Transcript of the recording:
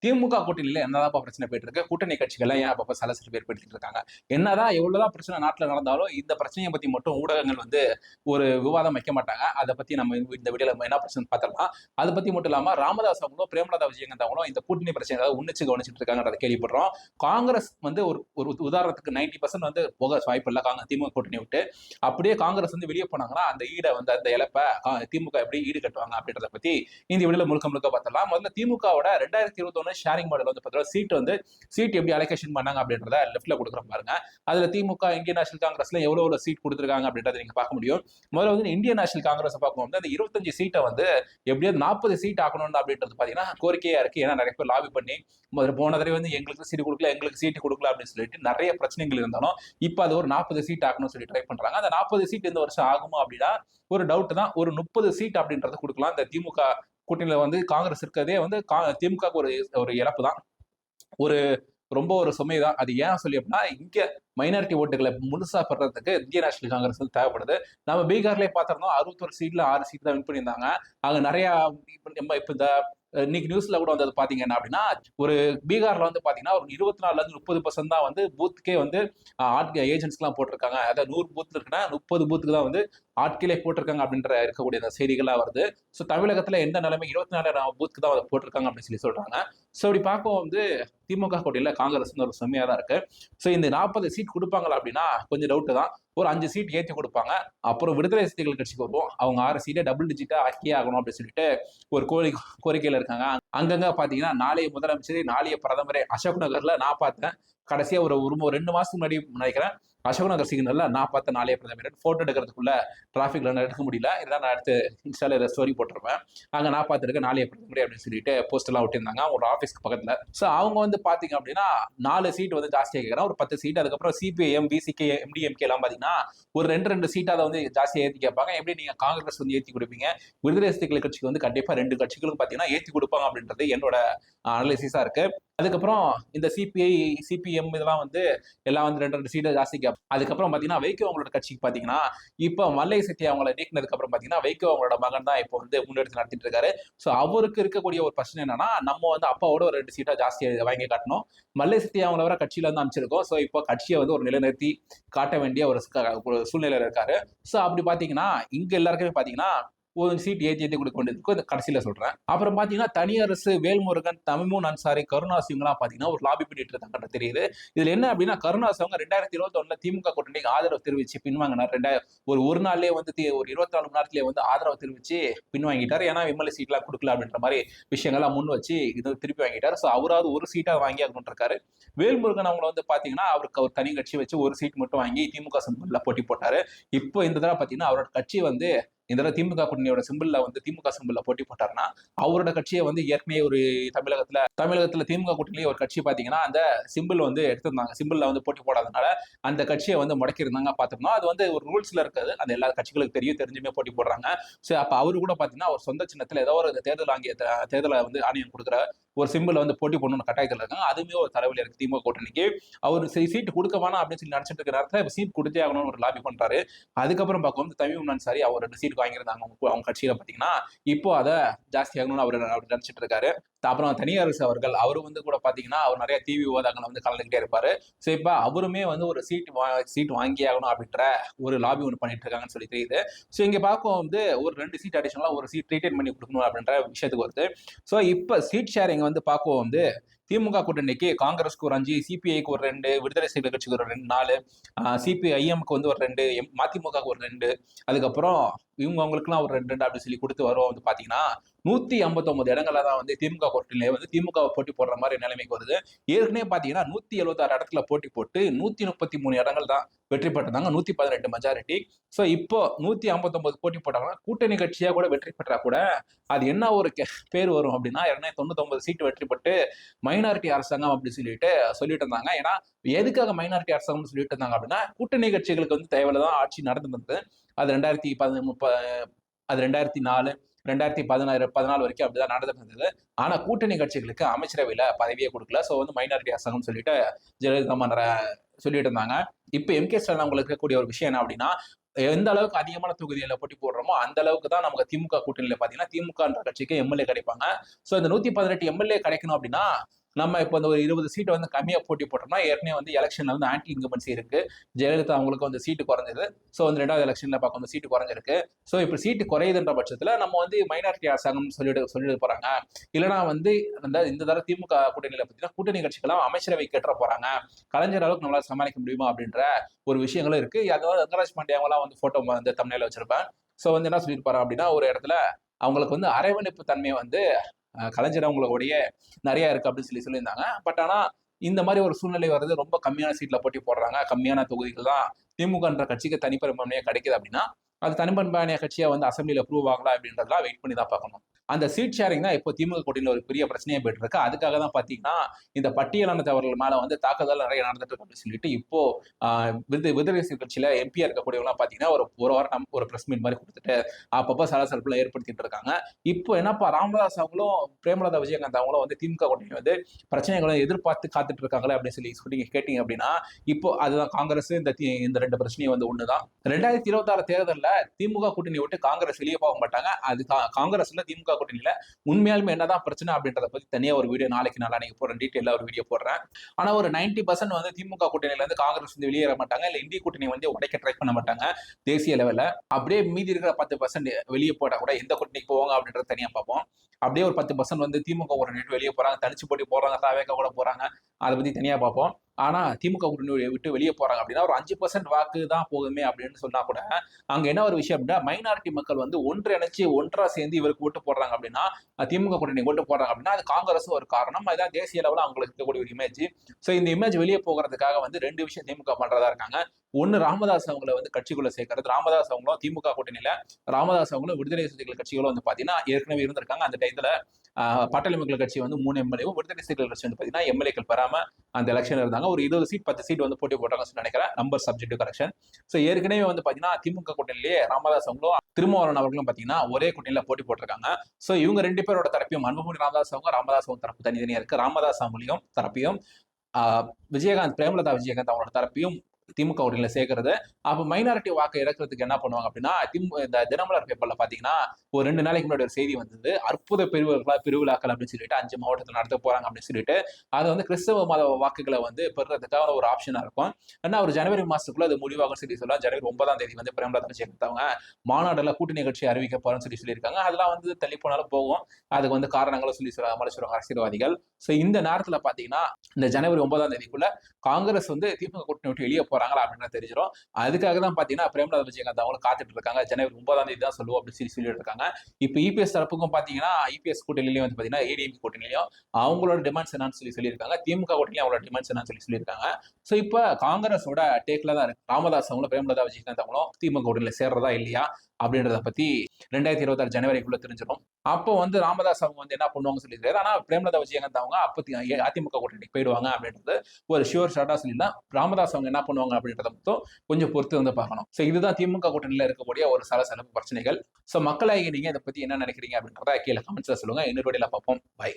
திமுக கூட்டணியில என்னதான் பிரச்சனை போயிட்டு இருக்கு, கூட்டணி கட்சிகள் ஏன் அப்பப்ப சலசலப்பு ஏற்படுத்திட்டு இருக்காங்க. என்னதான் எவ்வளவுதான் பிரச்சனை நாட்டுல நடந்தாலும் இந்த பிரச்சனையை பத்தி மட்டும் ஊடகங்கள் வந்து ஒரு விவாதம் வைக்க மாட்டாங்க. அதை பத்தி நம்ம இந்த வீடியோல என்ன பிரச்சனை பார்த்துடலாம். அதை பத்தி மட்டும் இல்லாம ராமதாஸ் அவங்களும் பிரேமலதா விஜயகாந்த் அவங்களும் இந்த கூட்டணி பிரச்சனை ஏதாவது உன்னிச்சு கவனிச்சுட்டு இருக்காங்கன்றத கேள்விப்படுறோம். காங்கிரஸ் வந்து ஒரு ஒரு உதாரணத்துக்கு 90% வந்து போக வாய்ப்பு இல்லை திமுக கூட்டணி விட்டு. அப்படியே காங்கிரஸ் வந்து வெளியே போனாங்கன்னா அந்த ஈடை வந்து அந்த இழப்பை திமுக எப்படி ஈடு கட்டுவாங்க அப்படின்றத பத்தி இந்த வீடியோல முழுக்க முழுக்க பார்த்தலாம். முதல்ல திமுகவோட 2021 ஷேரிங் மாடல் வந்து பார்த்தீங்கன்னா சீட் எப்படி அலோகேஷன் பண்ணாங்க அப்படின்றத லெஃப்ட்ல கொடுக்குற பாருங்க. அதுல திமுக இந்தியன் நேஷனல் காங்கிரஸ்ல எவ்வளவு சீட் கொடுத்துருக்காங்க அப்படின்றத நீங்க பார்க்க முடியும். முதல்ல வந்து இந்தியன் நேஷனல் காங்கிரஸ் பார்க்கும்போது அந்த 25 சீட்டை வந்து எப்படியாவது 40 சீட் ஆக்கணும் அப்படின்றது பாத்தீங்கன்னா கோரிக்கையா இருக்கு. ஏன்னா நிறைய பேர் லாபி பண்ணி போன தடவை வந்து எங்களுக்கு சீட்டு கொடுக்கல, எங்களுக்கு சீட்டு கொடுக்கல அப்படின்னு சொல்லிட்டு நிறைய பிரச்சனைகள் இருந்தாலும் இப்ப அது ஒரு 40 சீட் ஆகணும்னு சொல்லி ட்ரை பண்றாங்க. அந்த 40 சீட் இந்த வருஷம் ஆகுமா அப்படின்னா ஒரு டவுட் தான். ஒரு 30 சீட் அப்படின்றது கொடுக்கலாம். இந்த திமுக கூட்டணியில வந்து காங்கிரஸ் இருக்கிறதே வந்து திமுக ஒரு இழப்பு தான், ஒரு ரொம்ப ஒரு சுமை தான். அது ஏன் சொல்லி அப்படின்னா இங்க மைனாரிட்டி ஓட்டுகளை முழுசா பெறதுக்கு இந்திய நேஷனல் காங்கிரஸ் வந்து தேவைப்படுது. நம்ம பீகார்லயே பார்த்திருந்தோம், 61 சீட்ல 6 சீட் தான் வின் பண்ணியிருந்தாங்க. அங்க நிறைய இப்ப இந்த இன்னைக்கு நியூஸ்ல கூட வந்தது பாத்தீங்கன்னா அப்படின்னா ஒரு பீகார்ல வந்து பாத்தீங்கன்னா ஒரு 24ல இருந்து 30% தான் வந்து பூத்துக்கே வந்து ஏஜென்ட்ஸ் எல்லாம் போட்டிருக்காங்க. அதாவது 100 பூத் இருக்குன்னா 30 பூத்துக்கு தான் வந்து ஆட்களே போட்டிருக்காங்க அப்படின்ற இருக்கக்கூடிய அந்த செய்திகளா வருது. ஸோ தமிழகத்துல எந்த நிலைமை 24 பூத்துக்கு தான் போட்டிருக்காங்க அப்படின்னு சொல்லி சொல்றாங்க. ஸோ இப்படி பார்க்கவும் வந்து திமுக கூட்டணியில காங்கிரஸ் ஒரு செம்மையா தான் இருக்கு. ஸோ இந்த 40 சீட் கொடுப்பாங்களா அப்படின்னா கொஞ்சம் டவுட் தான். ஒரு 5 சீட் ஏற்றி கொடுப்பாங்க. அப்புறம் விடுதலை சிறுத்தைகள் கட்சிக்கு வருவோம், அவங்க 6 சீட்டை டபுள் டிஜிட்டா ஆக்கியே ஆகணும் அப்படின்னு சொல்லிட்டு ஒரு கோரிக்கையில இருக்காங்க. அங்கங்க பாத்தீங்கன்னா நாளைய முதலமைச்சர் நாளைய பிரதமரே அசோக் நகர்ல நான் பார்த்தேன். கடைசியா ஒரு 2 மாசத்துக்கு முன்னாடி நினைக்கிறேன் அசோக் நகர் சிக்னல்ல நான் பார்த்த நாளைய பிரதமர் போட்டோ எடுக்கிறதுக்குள்ள டிராபிக்ல எடுக்க முடியல. இதெல்லாம் நான் அடுத்து இன்ஸ்டால ஸ்டோரி போட்டிருப்பேன். அங்க நான் பார்த்துருக்கேன் நாளைய பிரதமர் அப்படின்னு சொல்லிட்டு போஸ்ட் எல்லாம் ஒட்டியிருந்தாங்க ஒரு ஆஃபீஸ்க்கு பக்கத்துல. ஸோ அவங்க வந்து பாத்தீங்க அப்படின்னா 4 சீட் வந்து ஜாஸ்தியாக கேட்கறான், ஒரு 10 சீட். அதுக்கப்புறம் சிபிஐஎம் பிசிகே எம்டிஎம்கே எல்லாம் பாத்தீங்கன்னா ஒரு 2 சீட் அதை வந்து ஜாஸ்தியாக ஏற்றி கேட்பாங்க. எப்படி நீங்க காங்கிரஸ் வந்து ஏற்றி கொடுப்பீங்க, விடுதலை சிறுத்தைகள் கட்சிக்கு வந்து கண்டிப்பா 2 கட்சிகளும் பாத்தீங்கன்னா ஏற்றி கொடுப்பாங்க அப்படின்றது என்னோட அனலிசிஸா இருக்கு. அதுக்கப்புறம் இந்த சிபிஐ சிபிஎம் இதெல்லாம் வந்து எல்லாம் வந்து 2 சீட்டை ஜாஸ்தி கேட்பாங்க. அதுக்கப்புறம் பாத்தீங்கன்னா வைகோ அவங்களோட கட்சிக்கு பாத்தீங்கன்னா இப்போ மல்லை சக்தி அவங்களை நீக்கினதுக்கு அப்புறம் பாத்தீங்கன்னா வைகோ அவங்களோட மகன் தான் இப்போ வந்து முன்னெடுத்து நடத்திட்டு இருக்காரு. ஸோ அவருக்கு இருக்கக்கூடிய ஒரு பிரச்சனை என்னன்னா நம்ம வந்து அப்பாவோட ஒரு 2 சீட்டா ஜாஸ்தியாக வாங்கி காட்டணும். மல்லை சக்தி அவங்கள வர கட்சியில வந்து அமைச்சிருக்கோம். ஸோ இப்போ கட்சியை வந்து ஒரு நிலைநிறுத்தி காட்ட வேண்டிய ஒரு சூழ்நிலையில இருக்காரு. ஸோ அப்படி பாத்தீங்கன்னா இங்க எல்லாருக்குமே பாத்தீங்கன்னா ஒரு சீட் ஏற்றி கொடுக்க வேண்டியதுக்கு இந்த கடைசியில சொல்றேன். அப்புறம் பாத்தீங்கன்னா தனியரசு, வேல்முருகன், தமிமுன் அன்சாரி, கருணாஸ் இவங்கலாம் பாத்தீங்கன்னா ஒரு லாபி பண்ணிட்டு இருக்காங்க தெரியுது. இதுல என்ன அப்படின்னா கருணாஸ் அவங்க 2021 திமுக கூட்டணிக்கு ஆதரவு தெரிவிச்சு பின்வாங்கினார். ஒரு நாள்லயே வந்து ஒரு 24 மணி நேரத்திலேயே வந்து ஆதரவு தெரிவிச்சு பின்வாங்கிட்டார். ஏன்னா எம்எல்ஏ சீட்லாம் கொடுக்கல அப்படின்ற மாதிரி விஷயங்கள்லாம் முன் வச்சு இது திருப்பி வாங்கிட்டார். ஸோ அவராவது ஒரு சீட்டா வாங்கி ஆகணும்னு இருக்காரு. வேல்முருகன் அவங்க வந்து பாத்தீங்கன்னா அவருக்கு ஒரு தனி கட்சி வச்சு ஒரு சீட் மட்டும் வாங்கி திமுக சிம்பிள்ல போட்டி போட்டாரு. இப்போ இந்த தடவை பாத்தீங்கன்னா அவரோட கட்சி வந்து இந்த திமுக கூட்டணியோட சிம்பிள்ல வந்து திமுக சிம்பிள்ல போட்டி போட்டாருன்னா அவரோட கட்சியை வந்து ஏற்கனவே ஒரு தமிழகத்துல திமுக கூட்டணியிலேயே ஒரு கட்சி பாத்தீங்கன்னா அந்த சிம்பிள் வந்து எடுத்திருந்தாங்க. சிம்பிள்ல வந்து போட்டி போடாதனால அந்த கட்சியை வந்து முடக்கிருந்தாங்க பாத்துக்கணும். அது வந்து ஒரு ரூல்ஸ்ல இருக்காது, அந்த எல்லா கட்சிகளுக்கு தெரிஞ்சுமே போட்டி போடுறாங்க. ஸோ அப்ப அவரு கூட பாத்தீங்கன்னா ஒரு சொந்த சின்னத்துல ஏதோ ஒரு தேர்தலை வந்து ஆணையம் கொடுக்குற ஒரு சிம்பிள் வந்து போட்டி போடணும்னு கட்டாயத்தில் இருக்காங்க. அதுவுமே ஒரு தலைவலி இருக்கு திமுக கூட்டணிக்கு. அவர் சீட்டு கொடுக்க வேணாம் அப்படின்னு சொல்லி நினைச்சிட்டு இருக்கிற நேரத்தில் சீட் கொடுத்தே ஆகணும்னு ஒரு லாபி பண்றாரு. அதுக்கப்புறம் பார்க்கும் தமிழ் அன்சாரி அவர் 2 சீட் வாங்கியிருந்தாங்க அவங்க கட்சியில பாத்தீங்கன்னா இப்போ அதை ஜாஸ்தி ஆகணும்னு அவர் நினைச்சிட்டு இருக்காரு. அப்புறம் தனியரசு அவரு வந்து கூட பாத்தீங்கன்னா அவர் நிறைய டிவி விவாதங்களை வந்து கலந்துகிட்டே இருப்பாரு. ஸோ இப்ப அவருமே வந்து ஒரு சீட் வாங்கி ஆகணும் அப்படின்ற ஒரு லாபி ஒன்று பண்ணிட்டு இருக்காங்கன்னு சொல்லி தெரியுது. ஸோ இங்க பார்க்கும் வந்து ஒரு 2 சீட் அடிஷனலா ஒரு சீட் ரீட்டைன் பண்ணி கொடுக்கணும் அப்படின்ற விஷயத்துக்கு வருது. ஸோ இப்ப சீட் ஷேரிங் வந்து பார்க்கவும் வந்து திமுக கூட்டணிக்கு காங்கிரஸ்க்கு ஒரு 5, சிபிஐக்கு ஒரு 2, விடுதலை சிறுத்தைகள் கட்சிக்கு ஒரு 4, சிபிஐஎம்க்கு வந்து ஒரு 2, மதிமுகவுக்கு ஒரு 2, அதுக்கப்புறம் அவங்களுக்குலாம் ஒரு 2 அப்படி சொல்லி கொடுத்து வரும் வந்து பாத்தீங்கன்னா 159 இடங்கள்ல தான் வந்து திமுக கூட்டணியில வந்து திமுக போட்டி போடுற மாதிரி நிலைமைக்கு வருது. ஏற்கனவே பாத்தீங்கன்னா 176 இடத்துல போட்டி போட்டு 133 இடங்கள் தான் வெற்றி பெற்றிருந்தாங்க, 118 மெஜாரிட்டி. ஸோ இப்போ 159 போட்டி போட்டாங்கன்னா கூட்டணி கட்சியா கூட வெற்றி பெற்றா கூட அது என்ன ஒரு பேர் வரும் அப்படின்னா 299 சீட்டு வெற்றி பெற்று மைனாரிட்டி அரசாங்கம் அப்படி சொல்லிட்டு இருந்தாங்க. ஏன்னா எதுக்காக மைனாரிட்டி அரசாங்கம் சொல்லிட்டு இருந்தாங்க அப்படின்னா கூட்டணி கட்சிகளுக்கு வந்து தேவையில்தான் ஆட்சி நடந்துருந்தது. அது 2004 2014 வரைக்கும் அப்படிதான் நடந்துட்டு இருந்தது. ஆனா கூட்டணி கட்சிகளுக்கு அமைச்சரவையில பதவியே கொடுக்கல. ஸோ வந்து மைனாரிட்டி அரசாங்கம் சொல்லிட்டு ஜெயலலிதா சொல்லிட்டு இருந்தாங்க. இப்ப எம்.கே. ஸ்டாலின் அவங்களுக்கு இருக்கக்கூடிய ஒரு விஷயம் என்ன அப்படின்னா எந்த அளவுக்கு அதிகமான தொகுதியில போட்டி போடுறோமோ அந்த அளவுக்கு தான் நமக்கு திமுக கூட்டணியில பாத்தீங்கன்னா திமுக கட்சிக்கு எம்எல்ஏ கிடைப்பாங்க. சோ இந்த 118 எம்எல்ஏ கிடைக்கணும் அப்படின்னா நம்ம இப்போ இந்த ஒரு 20 சீட் வந்து கம்மியா போட்டி போட்டோம்னா ஏற்கனவே வந்து எலெக்ஷன்ல வந்து ஆன்டி இன்கம்பன்சி இருக்கு. ஜெயலலிதா அவங்களுக்கு வந்து சீட்டு குறைஞ்சது. ஸோ வந்து 2வது எலெக்ஷன்ல பார்க்கும்போது சீட்டு குறைஞ்சிருக்கு. ஸோ இப்போ சீட்டு குறையுதுன்ற பட்சத்துல நம்ம வந்து மைனாரிட்டி அரசாங்கம் சொல்லிட்டு போறாங்க. இல்லைனா வந்து இந்த தடவை திமுக கூட்டணியில பார்த்தீங்கன்னா கூட்டணி கட்சிகளாம் அமைச்சரவை கேட்டுற போறாங்க. கலைஞர் அளவுக்கு நம்மளால சமாளிக்க முடியுமா அப்படின்ற ஒரு விஷயங்களும் இருக்கு. அதாவது ரங்கராஜ் பாண்டியாவெல்லாம் வந்து போட்டோ வந்து தமிழ்ல வச்சிருப்பேன். ஸோ வந்து என்ன சொல்லியிருப்பாரு அப்படின்னா ஒரு இடத்துல அவங்களுக்கு வந்து அரவணைப்பு தன்மை வந்து கலைஞர் அவங்களுடைய நிறைய இருக்கு அப்படின்னு சொல்லியிருந்தாங்க. பட் ஆனா இந்த மாதிரி ஒரு சூழ்நிலை வருது, ரொம்ப கம்மியான சீட்ல போட்டி போடுறாங்க, கம்மியான தொகுதிகள் தான் திமுகன்ற கட்சிக்கு தனிப்பெரும்பான்மையா கிடைக்குது அப்படின்னா அது தனிப்பெரும்பான்மைய கட்சியா வந்து அசம்பிளில ப்ரூவ் ஆகலாம் அப்படின்றதெல்லாம் வெயிட் பண்ணி தான் பார்க்கணும். அந்த சீட் ஷேரிங் தான் இப்போ திமுக கூட்டணியில் ஒரு பெரிய பிரச்சனையா போயிட்டு இருக்கு. அதுக்காக தான் பாத்தீங்கன்னா இந்த பட்டியலான தவறுகள் மேல வந்து தாக்குதல் நிறைய நடந்துட்டு இருக்கு அப்படின்னு சொல்லிட்டு இப்போ விடுதலை கட்சியில எம்பியா இருக்கக்கூடியவங்க பாத்தீங்கன்னா ஒரு வாரம் ஒரு பிரஸ் மீட் மாதிரி கொடுத்துட்டு அப்பப்போ சலசலப்புல ஏற்படுத்திட்டு இருக்காங்க. இப்போ என்னப்பா ராமதாஸ் அவங்களும் பிரேமலதா விஜயகாந்த் அவங்களும் வந்து திமுக கூட்டணி வந்து பிரச்சனைகளை எதிர்பார்த்து காத்துட்டு இருக்காங்களே அப்படின்னு சொல்லி கேட்டீங்க அப்படின்னா இப்போ அதுதான் காங்கிரஸ் இந்த 2 பிரச்சனையும் வந்து ஒண்ணுதான். 2026 தேர்தலில் திமுக கூட்டணி விட்டு காங்கிரஸ் வெளியே போக மாட்டாங்க. அது காங்கிரஸ்ல திமுக கூட்டணியில உண்மையாலுமே என்னதான் பிரச்சனை அப்படின்றத பத்தி தனியா ஒரு வீடியோ நாளைக்கு போறேன், டீட்டெயிலா ஒரு வீடியோ போடுறேன். ஆனா ஒரு 90% வந்து திமுக கூட்டணியில இருந்து காங்கிரஸ் வந்து வெளியேற மாட்டாங்க, இல்ல இந்திய கூட்டணி வந்து உடைக்க ட்ரை பண்ண மாட்டாங்க தேசிய லெவல்ல. அப்படியே மீதி இருக்கிற 10% வெளியே போட்டா கூட எந்த கூட்டணிக்கு போவாங்க அப்படின்றத தனியா பார்ப்போம். அப்படியே ஒரு 10% வந்து திமுக கூட்டணி வெளியே போறாங்க, தனிச்சு போட்டி போறாங்க, தாவேக்கா கூட போறாங்க, அதை பத்தி தனியா பார்ப்போம். ஆனா திமுக கூட்டணி விட்டு வெளியே போறாங்க அப்படின்னா ஒரு 5% வாக்கு தான் போகுமே அப்படின்னு சொன்னா கூட அங்க என்ன ஒரு விஷயம் அப்படின்னா மைனாரிட்டி மக்கள் வந்து ஒன்றிணைச்சு ஒன்றா சேர்ந்து இவருக்கு ஓட்டு போடுறாங்க அப்படின்னா திமுக கூட்டணி ஓட்டு போடுறாங்க அப்படின்னா அது காங்கிரஸும் ஒரு காரணம். அதுதான் தேசிய அளவில் அவங்களுக்கு இருக்கக்கூடிய ஒரு இமேஜ். ஸோ இந்த இமேஜ் வெளியே போகிறதுக்காக வந்து 2 விஷயம் திமுக பண்றதா இருக்காங்க. ஒன்னு ராமதாஸ் அவங்களை வந்து கட்சிக்குள்ள சேர்க்கறது. ராமதாஸ் அவங்களும் திமுக கூட்டணியில ராமதாஸ் அவங்களும் விடுதலை சிறுத்தைகள் கட்சிகளும் வந்து பாத்தீங்கன்னா ஏற்கனவே இருந்திருக்காங்க. அந்த டயத்துல பாட்டாளி மக்கள் கட்சி வந்து 3 எம்எல்ஏவும் விடுதலை சிறுத்தைகள் கட்சி வந்து பாத்தீங்கன்னா எம்எல்ஏக்கள் பெறாம அந்த எலெக்ஷன் இருந்தாங்க. ஒரு 20 சீட் 10 சீட் வந்து போட்டி போட்டாங்கன்னு நினைக்கிறேன், நம்பர் சப்ஜெக்ட் கரெக்ஷன். ஸோ ஏற்கனவே வந்து பாத்தீங்கன்னா திமுக கூட்டணியிலேயே ராமதாஸ் அவங்களும் திருமாவளவன் அவர்களும் பாத்தீங்கன்னா ஒரே கூட்டணியில போட்டி போட்டிருக்காங்க. ஸோ இவங்க 2 பேரோட தரப்பையும் அன்புமணி ராமதாஸ் அவங்க தரப்பு தனித்தனியா இருக்கு. ராமதாஸ் அவங்களையும் தரப்பையும் விஜயகாந்த் பிரேமலதா விஜயகாந்த் அவங்களோட தரப்பையும் திமுக கூட்டணியில சேர்க்கறது. அப்ப மைனாரிட்டி வாக்கை இறக்குறதுக்கு என்ன பண்ணுவாங்க அப்படின்னா இந்த தினமலர் பேப்பர்ல பாத்தீங்கன்னா ஒரு 2 நாளைக்கு முன்னாடி ஒரு செய்தி வந்தது. அற்புத பெருவிழாக்கள் அப்படின்னு சொல்லிட்டு 5 மாவட்டத்தில் நடத்த போறாங்க அப்படின்னு சொல்லிட்டு அது வந்து கிறிஸ்தவ மத வாக்குகளை வந்து பெறுறதுக்கான ஒரு ஆப்ஷனா இருக்கும். ஏன்னா ஒரு ஜனவரி மாசத்துக்குள்ள அது முடிவாகும் சொல்லி சொல்லலாம். ஜனவரி 9ஆம் தேதி வந்து பிரேமலதா விஜயகாந்த் மாநாடுல கூட்டணி கட்சி அறிவிக்க போறேன்னு சொல்லியிருக்காங்க. அதெல்லாம் வந்து தள்ளி போனாலும் போகும். அதுக்கு வந்து காரணங்களும் சொல்லி மலைச்சுருவாங்க அரசியல்வாதிகள். ஸோ இந்த நேரத்துல பாத்தீங்கன்னா இந்த ஜனவரி 9ஆம் தேதிக்குள்ள காங்கிரஸ் வந்து திமுக கூட்டணி விட்டு வெளியே போறாங்களா அப்படின்னு தெரிஞ்சிடும். அதுக்காக தான் பாத்தீங்கன்னா பிரேமலதா விஜயகாந்த் அவங்களும் காத்துட்டு இருக்காங்க. ஜனவரி 9ஆம் தேதி தான் சொல்லுவோம் அப்படின்னு சொல்லிட்டு இருக்காங்க. இப்போ இபிஎஸ் தரப்புக்கும் பாத்தீங்கன்னா இபிஎஸ் கூட்டணியிலையும் வந்து பாத்தீங்கன்னா ஏடிஎம்கே கூட்டணியிலையும் அவங்களோட டிமாண்ட்ஸ் என்னன்னு சொல்லியிருக்காங்க. திமுக கூட்டணியும் அவங்களோட டிமாண்ட்ஸ் என்னன்னு சொல்லியிருக்காங்க. ஸோ இப்போ காங்கிரஸோட டேக்ல தான் இருக்கு. ராமதாஸ் அவங்களும் பிரேமலதா விஜயகாந்த் அவங்களும் திமுக கூட்டணியில சேர்றதா இல்லையா அப்படின்றத பத்தி 2026 ஜனவரிக்குள்ள தெரிஞ்சிடும். அப்போ வந்து ராமதாஸ் அவங்க வந்து என்ன பண்ணுவாங்க சொல்லியிருக்காரு. ஆனா பிரேமலதா விஜயகாந்த் அவங்க அதிமுக கூட்டணிக்கு போயிடுவாங்க அப்படின்றது ஒரு ஷியூர் ஷார்ட்டா சொல்லிடலாம். ராமதாஸ் அவங்க என்ன பண்ணுவாங்க அப்படின்றத மட்டும் கொஞ்சம் பொறுத்து வந்து பார்க்கணும். ஸோ இதுதான் திமுக கூட்டணியில இருக்கக்கூடிய ஒரு சலசலப்பு பிரச்சனைகள். ஸோ மக்களாகி நீங்க இதை பத்தி என்ன நினைக்கிறீங்க அப்படின்றத கீழே கமெண்ட்ஸ்ல சொல்லுங்க. இன்னொரு வீடியோல பார்ப்போம். பை.